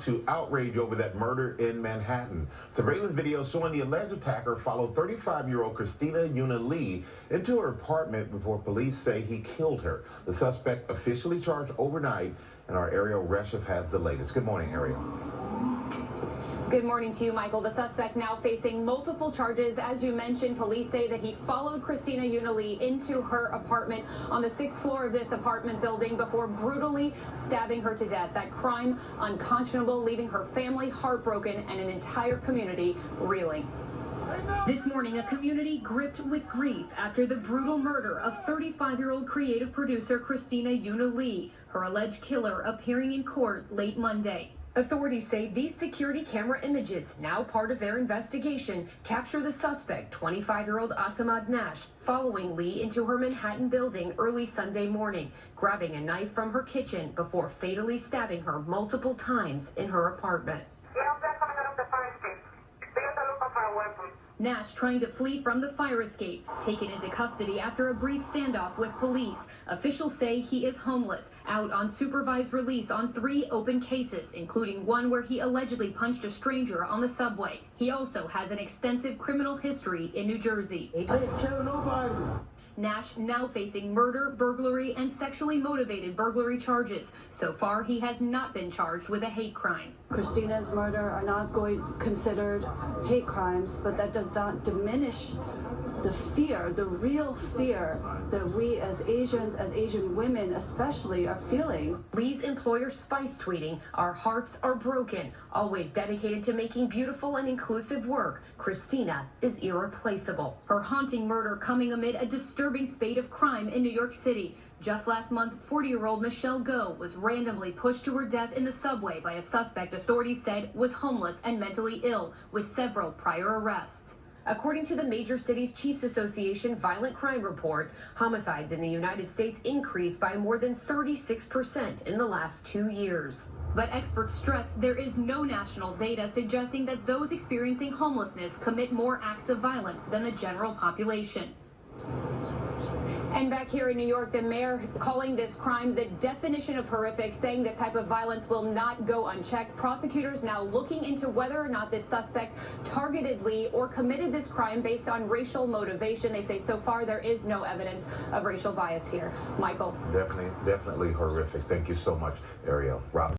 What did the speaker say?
to outrage over that murder in Manhattan. Surveillance video showing the alleged attacker followed 35-year-old Christina Yuna Lee into her apartment before police say he killed her. The suspect officially charged overnight, and our Ariel Reshef has the latest. Good morning, Ariel. Good morning to you, Michael. The suspect now facing multiple charges. As you mentioned, police say that he followed Christina Yuna Lee into her apartment on the 6th floor of this apartment building before brutally stabbing her to death. That crime unconscionable, leaving her family heartbroken and an entire community reeling. This morning, a community gripped with grief after the brutal murder of 35-year-old creative producer Christina Yuna Lee, her alleged killer appearing in court late Monday. Authorities say these security camera images, now part of their investigation, capture the suspect, 25-year-old Asamad Nash, following Lee into her Manhattan building early Sunday morning, grabbing a knife from her kitchen before fatally stabbing her multiple times in her apartment. Nash trying to flee from the fire escape, taken into custody after a brief standoff with police. Officials say he is homeless, out on supervised release on 3 open cases, including one where he allegedly punched a stranger on the subway. He also has an extensive criminal history in New Jersey. He didn't kill nobody. Nash now facing murder, burglary, and sexually motivated burglary charges. So far, he has not been charged with a hate crime. Christina's murder are not considered hate crimes, but that does not diminish the fear, the real fear that we as Asians, as Asian women especially, are feeling. Lee's employer Spice tweeting, "Our hearts are broken. Always dedicated to making beautiful and inclusive work, Christina is irreplaceable." Her haunting murder coming amid a disturbing spate of crime in New York City. Just last month, 40-year-old Michelle Go was randomly pushed to her death in the subway by a suspect authorities said was homeless and mentally ill, with several prior arrests. According to the Major Cities Chiefs Association Violent Crime Report, homicides in the United States increased by more than 36% in the last 2 years. But experts stress there is no national data suggesting that those experiencing homelessness commit more acts of violence than the general population. And back here in New York, the mayor calling this crime the definition of horrific, saying this type of violence will not go unchecked. Prosecutors now looking into whether or not this suspect targeted Lee or committed this crime based on racial motivation. They say so far there is no evidence of racial bias here. Michael. Definitely horrific. Thank you so much, Ariel. Rob.